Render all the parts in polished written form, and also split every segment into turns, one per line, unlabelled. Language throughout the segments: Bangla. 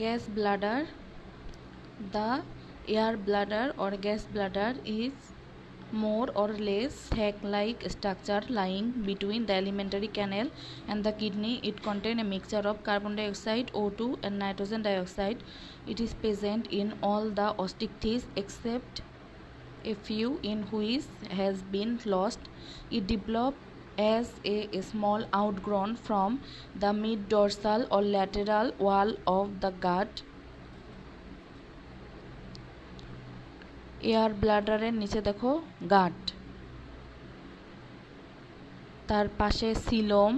gas bladder. The air bladder or gas bladder is more or less sac-like structure lying between the alimentary canal and the kidney. It contains a mixture of carbon dioxide, O2 and nitrogen dioxide. It is present in all the ostiches except a few in which has been lost. It developed as a small outgrown from the mid-dorsal or lateral wall of the gut. Air ব্লাডারের নিচে দেখো গাট, তার পাশে সিলোম,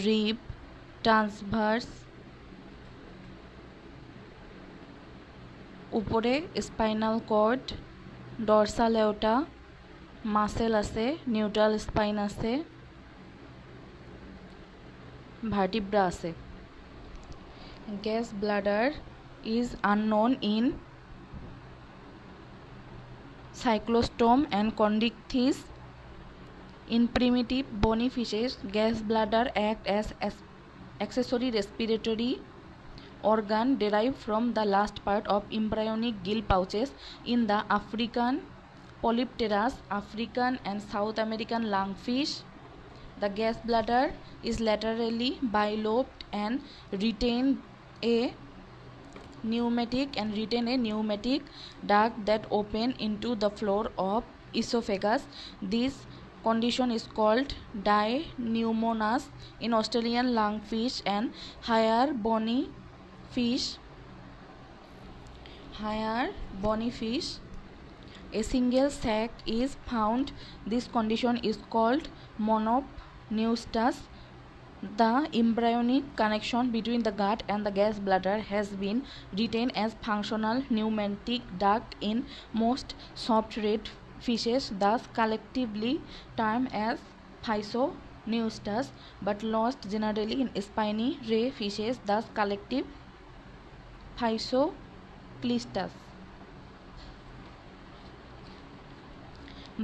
রিব, ট্রান্সভার্স, উপরে spinal cord, dorsal aorta, muscle আছে, নিউট্রাল স্পাইন আছে, ভার্টিব্রা আছে। Gas bladder is unknown in cyclostome and chondrichthyes. In primitive bony fishes, gas bladder act as accessory respiratory organ derived from the last part of embryonic gill pouches. In the African Polypterus, African and South American lungfish, the gas bladder is laterally bilobed and retain a pneumatic duct that open into the floor of esophagus. This condition is called dypneumonas in Australian lungfish and higher bony fish. A single sac is found. This condition is called monopneustas. The embryonic connection between the gut and the gas bladder has been retained as functional pneumatic duct in most soft red fishes, thus collectively termed as physosneustas, but lost generally in spiny ray fishes, thus collective physoclistus.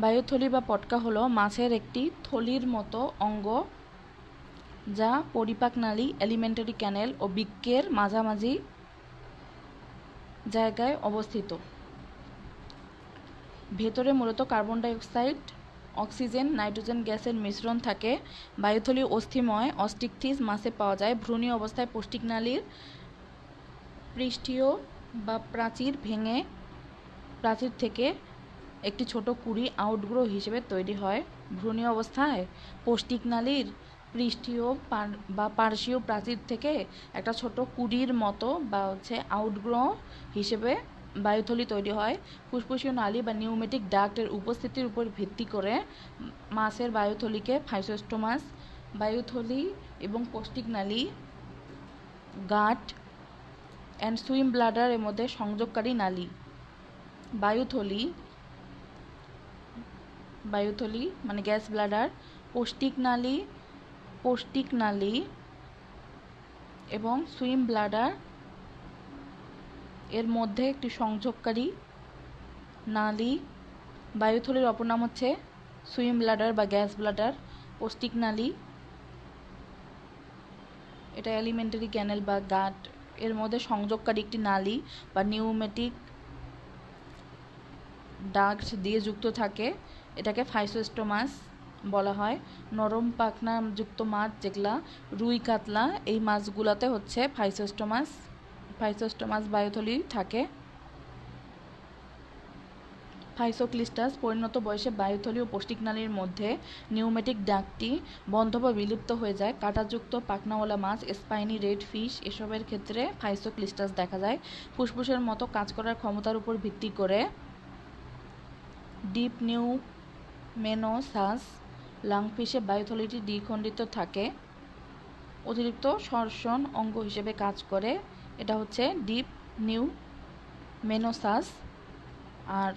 বায়ুথলি বা পটকা হলো মাছের একটি থলির মতো অঙ্গ যা পরিপাক নালী, এলিমেন্টারি ক্যানেল ও বৃক্কের মাঝামাঝি জায়গায় অবস্থিত। ভেতরে মূলত কার্বন ডাইঅক্সাইড, অক্সিজেন, নাইট্রোজেন গ্যাসের মিশ্রণ থাকে। বায়ুথলি অস্থিময় অস্টিকথিস মাছে পাওয়া যায়। ভ্রূণীয় অবস্থায় পৌষ্টিক নালীর পৃষ্ঠীয় বা প্রাচীর ভেঙে প্রাচীর থেকে একটি ছোট কুড়ি আউটগ্রো হিসেবে তৈরি হয়। ভ্রূণীয় অবস্থায় পৌষ্টিক নালীর পৃষ্ঠীয় বা পার্শ্বীয় প্রাচীর থেকে একটা ছোট কুড়ির মতো বা আউটগ্রো হিসেবে বায়ুথলি তৈরি হয়। ফুসফুসীয় নালী বা নিউমেটিক ডাক্টের উপস্থিতির উপর ভিত্তি করে মাছের বায়ুথলিকে ফাইসোস্টোমাস, বায়ুথলি এবং পৌষ্টিক নালী, গাট অ্যান্ড সুইম ব্লাডার এর মধ্যে সংযোগকারী নালী। বায়ুথলি মানে গ্যাস ব্লাডার, পৌষ্টিক নালী এবং সুইম ব্লাডার এর মধ্যে একটি সংযোগকারী নালী। বায়ুথলির অপর নাম হচ্ছে সুইম ব্লাডার বা গ্যাস ব্লাডার। পৌষ্টিক নালী এটা এলিমেন্টারি ক্যানেল বা গাট এর মধ্যে সংযোগকারী একটি নালী বা নিউমেটিক ডাক্ট দিয়ে যুক্ত থাকে, এটাকে ফাইসোস্টোমাস বলা হয়। নরম পাখনা যুক্ত মাছ যেগুলা রুই কাতলা, এই মাছগুলাতে হচ্ছে ফাইসোস্টোমাস বায়ুথলি থাকে। ফাইসোক্লিস্টাস পরিণত বয়সে বায়ুথলি ও পৌষ্টিক নালীর মধ্যে নিউমেটিক ডাক্টটি বন্ধ বা বিলুপ্ত হয়ে যায়। কাঁটাযুক্ত পাখনাওয়ালা মাছ, স্পাইনি রেড ফিশ এসবের ক্ষেত্রে ফাইসোক্লিস্টাস দেখা যায়। ফুসফুসের মতো কাজ করার ক্ষমতার উপর ভিত্তি করে ডিপনিউমেনোসাস লাংফিশে বায়ুথলিটি দ্বিখণ্ডিত থাকে, অতিরিক্ত শ্বসন অঙ্গ হিসেবে কাজ করে। এটা হচ্ছে ডিপনিউমেনোসাস। আর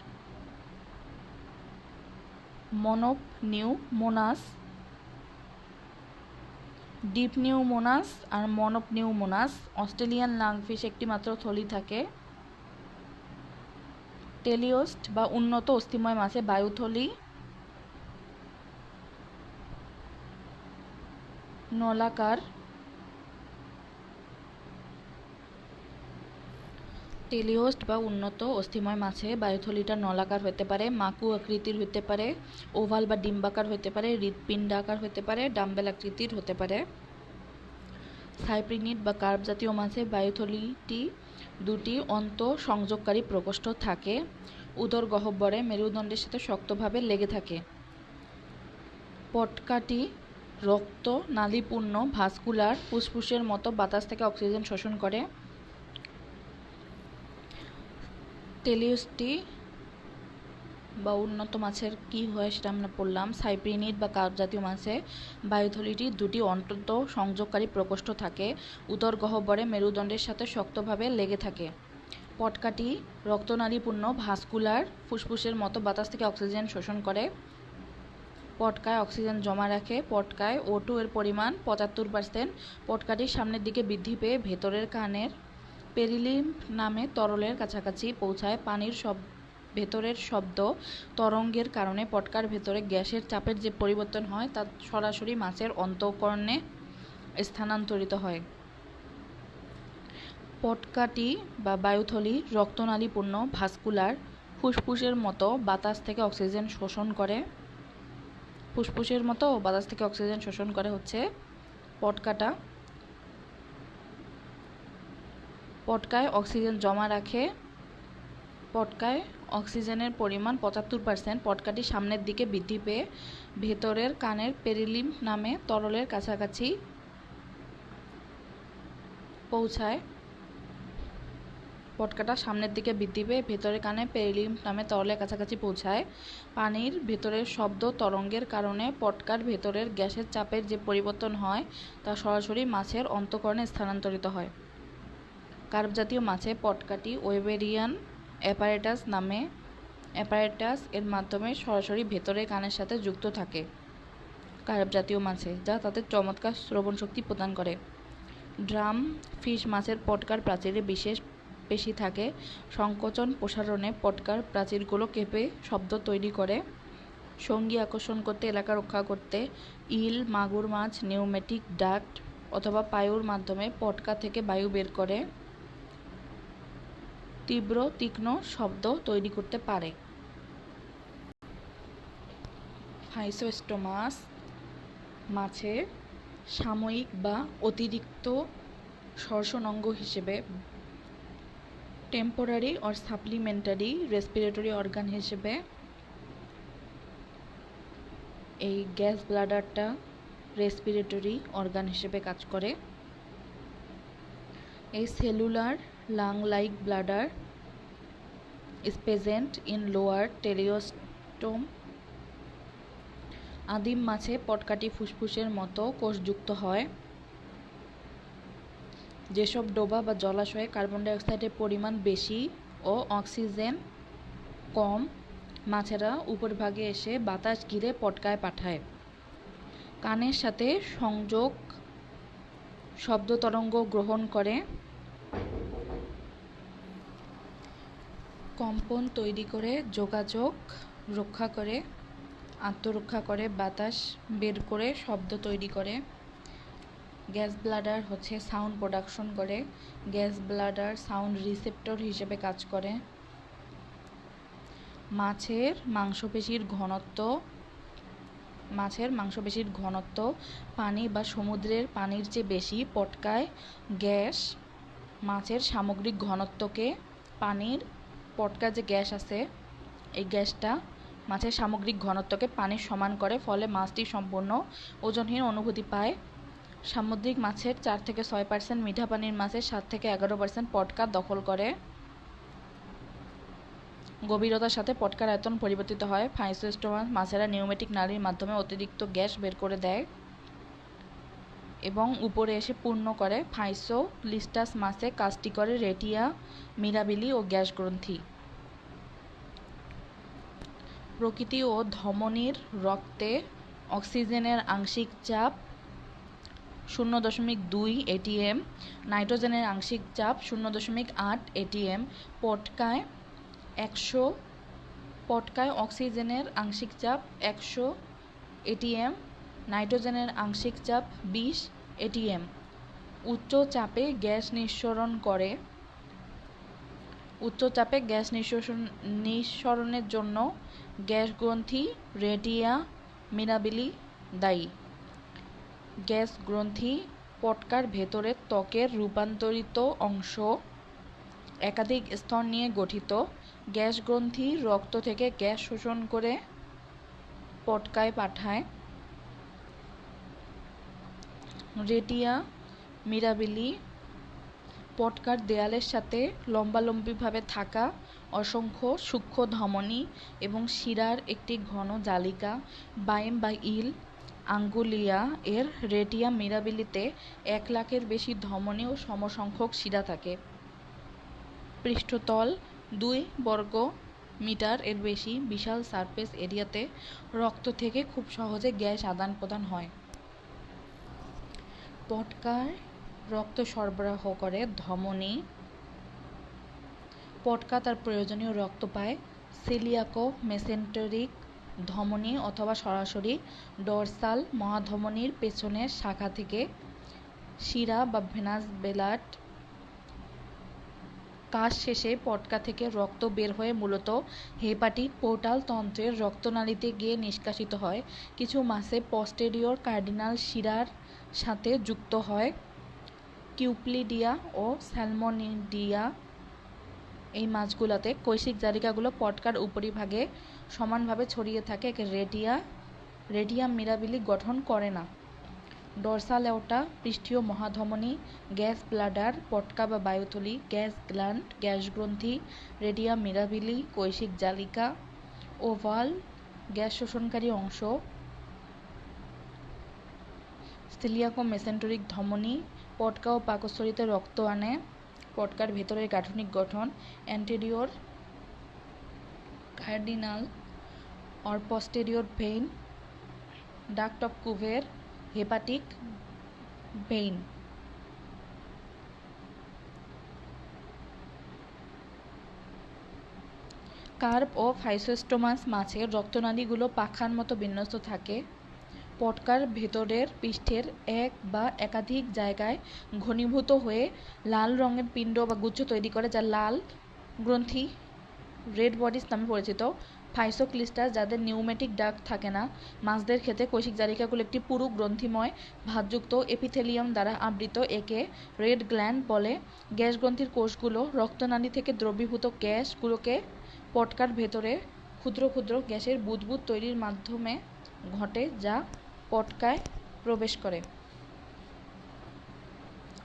ডিপনিউমোনাস আর মনোপনিউমোনাস অস্ট্রেলিয়ান লাংফিশ একটি মাত্র থলি থাকে। টেলিওস্ট বা উন্নত অস্থিময় মাছে বায়ুথলি নলাকার টেলিওস্ট বা উন্নত অস্থিময় মাছে বায়ুথলিটা নলাকার হতে পারে, মাকু আকৃতির হতে পারে, ওভাল বা ডিম্বাকার হতে পারে, হৃৎপিণ্ডাকার হতে পারে, ডাম্বেল আকৃতির হতে পারে। সাইপ্রিনিড বা কার্প জাতীয় মাছে বায়ুথলিটি দুটি সংযোগকারী প্রকোষ্ঠ থাকে, উদর গহ্বরে মেরুদণ্ডের সাথে শক্তভাবে লেগে থাকে। পটকাটি রক্ত নালীপূর্ণ ভাস্কুলার ফুসফুসের মতো বাতাস থেকে অক্সিজেন শোষণ করে। টেলিওস্টি বা উন্নত মাছের কি হয় সেটা আমরা পড়লাম। সাইপ্রিনিড বা কার্প জাতীয় মাছে বায়ুথলিটি দুটি সংযোগকারী প্রকোষ্ঠ থাকে, উদর গহ্বরে মেরুদণ্ডের সাথে শক্তভাবে লেগে থাকে। পটকাটি রক্তনালীপূর্ণ ভাস্কুলার ফুসফুসের মতো বাতাস থেকে অক্সিজেন শোষণ করে। পটকায় অক্সিজেন জমা রাখে। পটকায় O2 এর পরিমাণ 75%। পটকাটির সামনের দিকে বৃদ্ধি পেয়ে ভেতরের কানের পেরিলিম্ফ নামে তরলের কাছাকাছি পৌঁছায়। পানির ভেতরের শব্দ তরঙ্গের কারণে পটকার ভেতরে গ্যাসের চাপের যে পরিবর্তন হয় তা সরাসরি মাছের অন্তঃকরণে স্থানান্তরিত হয়। পটকাটি বা বায়ুথলি রক্তনালীপূর্ণ ভাস্কুলার ফুসফুসের মতো বাতাস থেকে অক্সিজেন শোষণ করে। হচ্ছে পটকাটা। পটকায় অক্সিজেন জমা রাখে। পটকায় অক্সিজেনের পরিমাণ 75%। পটকাটি সামনের দিকে বৃদ্ধি পেয়ে ভেতরের কানের পেরিলিম্ফ নামে তরলের কাছাকাছি পৌঁছায়। পানির ভেতরের শব্দ তরঙ্গের কারণে পটকার ভেতরের গ্যাসের চাপের যে পরিবর্তন হয় তা সরাসরি মাছের অন্তঃকরণে স্থানান্তরিত হয়। কার্প জাতীয় মাছে পটকাটি ওয়েবেরিয়ান অ্যাপারেটাস এর মাধ্যমে সরাসরি ভেতরের কানের সাথে যুক্ত থাকে কার্প জাতীয় মাছে, যা তাদের চমৎকার শ্রবণ শক্তি প্রদান করে। ড্রাম ফিশ মাছের পটকার প্রাচীরে বিশেষ পেশি থাকে। সংকোচন প্রসারণে পটকার প্রাচীরগুলো কেঁপে শব্দ তৈরি করে। সঙ্গী আকর্ষণ করতে, এলাকা রক্ষা করতে ইল, মাগুর মাছ নিউমেটিক ডাক্ট অথবা পায়ুর মাধ্যমে পটকা থেকে বায়ু বের করে তীক্ষ্ণ শব্দ তৈরি করতে পারে। ফাইসোস্টোমাস মাছের সাময়িক বা অতিরিক্ত শ্বসন অঙ্গ হিসেবে temporary or supplementary respiratory organ হিসেবে এই গ্যাস ব্লাডারটা রেসপিরেটরি অর্গান হিসেবে কাজ করে। এই cellular lung like bladder is present in lower teleostome. আদিম মাছে পটকাটি ফুসফুসের মতো কোষযুক্ত হয়। যেসব ডোবা বা জলাশয়ে কার্বন ডাই অক্সাইডের পরিমাণ বেশি ও অক্সিজেন কম, মাছেরা উপরভাগে এসে বাতাস ঘিরে পটকায় পাঠায়। কানের সাথে সংযোগ শব্দ তরঙ্গ গ্রহণ করে, কম্পন তৈরি করে, যোগাযোগ রক্ষা করে, আত্মরক্ষা করে, বাতাস বের করে শব্দ তৈরি করে। গ্যাস ব্লাডার হচ্ছে সাউন্ড প্রোডাকশন করে। গ্যাস ব্লাডার সাউন্ড রিসেপ্টর হিসেবে কাজ করে। মাছের মাংসপেশির ঘনত্ব পানি বা সমুদ্রের পানির চেয়ে বেশি। পটকায় গ্যাস মাছের সামগ্রিক ঘনত্বকে পটকায় যে গ্যাস আছে এই গ্যাসটা মাছের সামগ্রিক ঘনত্বকে পানির সমান করে, ফলে মাছটি সম্পূর্ণ ওজনহীন অনুভূতি পায়। সামুদ্রিক মাছের 4 থেকে 6%, মিঠা পানির মাছের 7 থেকে 11% পটকা দখল করে। গভীরতার সাথে পটকার আয়তন পরিবর্তিত হয়। ফাইসোস্টোমাস মাছেরা নিউমেটিক নালীর মাধ্যমে অতিরিক্ত গ্যাস বের করে দেয় এবং উপরে এসে পূর্ণ করে। ফাইসোলিস্টাস মাছে কাজটি করে রেটিয়া, মিরাবিলি ও গ্যাস গ্রন্থি। প্রকৃতি ও ধমনীর রক্তে অক্সিজেনের আংশিক চাপ 0.2 ATM, নাইট্রোজেনের আংশিক চাপ 0.8 ATM। পটকায় অক্সিজেনের আংশিক চাপ 100 ATM, নাইট্রোজেনের আংশিক চাপ 20 ATM। উচ্চ চাপে গ্যাস নিঃসরণ করে উচ্চ চাপে গ্যাস নিঃসরণের জন্য গ্যাস গ্রন্থি রেটিয়া মিরাবিলি দায়ী। গ্যাস গ্রন্থি পটকার ভেতরের ত্বকের রূপান্তরিত অংশ, একাধিক স্তর নিয়ে গঠিত। গ্যাস গ্রন্থি রক্ত থেকে গ্যাস শোষণ করে পটকায় পাঠায়। রেটিয়া মিরাবিলি পটকার দেয়ালের সাথে লম্বালম্বিভাবে থাকা অসংখ্য সূক্ষ্ম ধমনী এবং শিরার একটি ঘন জালিকা। বাইম বা ইল আঙ্গুলিয়া এর রেটিয়া মিরাবিলিতে 1 লাখের বেশি ধমনী ও সমসংখ্যক শিরা থাকে। পৃষ্ঠতল 2 বর্গ মিটার এর বেশি বিশাল সারফেস এরিয়াতে রক্ত থেকে খুব সহজে গ্যাস আদান প্রদান হয়। পটকায় রক্ত সরবরাহ করে ধমনী। পটকা তার প্রয়োজনীয় রক্ত পায় সিলিয়াকো মেসেন্টেরিক ধমনী অথবা সরাসরি ডরসাল মহাধমনীর পেছনের শাখা থেকে। শিরা বা ভেনাস ব্লাড কাজ শেষে পটকা থেকে রক্ত বের হয়ে মূলত হেপাটিক পোর্টাল তন্ত্রের রক্তনালীতে গিয়ে নিষ্কাশিত হয়। কিছু মাসে পস্টেরিয়র কার্ডিনাল শিরার সাথে যুক্ত হয়। কিউপ্লিডিয়া ও স্যালমোনিডিয়া এই মাছগুলোতে কৈশিক জালিকাগুলো পটকার উপরিভাগে সমানভাবে ছড়িয়ে থাকে। রেটিয়া মিরাবিলি গঠন করে না। ডরসাল এওটা পৃষ্ঠীয় মহাধমনী, গ্যাস ব্লাডার, পটকা বা বায়ুথলি, গ্যাস গ্ল্যান্ড, গ্যাস গ্রন্থি, রেটিয়া মিরাবিলি, কৈশিক জালিকা, ওভাল গ্যাস শোষণকারী অংশ, সিলিয়াকো মেসেন্টেরিক ধমনী। পটকা ও পাকস্থলীতে রক্ত আনে। পটকার ভেতরের গাঠনিক গঠন anterior cardinal or posterior vein, duct of Cuvier, hepatic vein. Carp ও ফাইসোস্টোমাস মাছের রক্তনালীগুলো পাখার মতো বিন্যস্ত থাকে। পটকার ভেতরের পৃষ্ঠের এক বা একাধিক জায়গায় ঘনীভূত হয়ে লাল রঙের পিণ্ড বা গুচ্ছ তৈরি করে, যা লাল গ্রন্থি রেড বডিজ নামে পরিচিত। ফাইসোক্লিস্টাস যাদের নিউমেটিক ডাক্ট থাকে না, মাছদের ক্ষেত্রে কৈশিক জালিকাগুলো একটি পুরু গ্রন্থিময় ভাঁজযুক্ত এপিথেলিয়াম দ্বারা আবৃত, একে রেড গ্ল্যান্ড বলে। গ্যাস গ্রন্থির কোষগুলো রক্তনালী থেকে দ্রবীভূত গ্যাসগুলোকে পটকার ভেতরে ক্ষুদ্র ক্ষুদ্র গ্যাসের বুদবুদ তৈরির মাধ্যমে ঘটে, যা পটকায় প্রবেশ করে।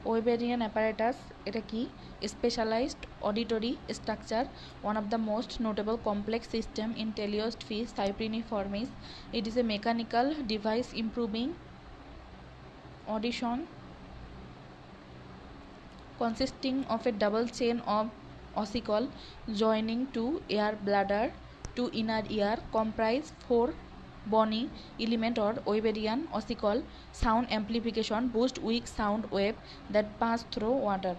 ওয়েবেরিয়ান অ্যাপারেটাস এটা কি? Specialised auditory structure, one of the most notable complex system in teleost fish Cypriniformis. It is a mechanical device improving audition, consisting of a double chain of ossicle joining to air bladder to inner ear, comprise 4 bony element or Weberian ossicle. Sound amplification boost weak sound wave that pass through water.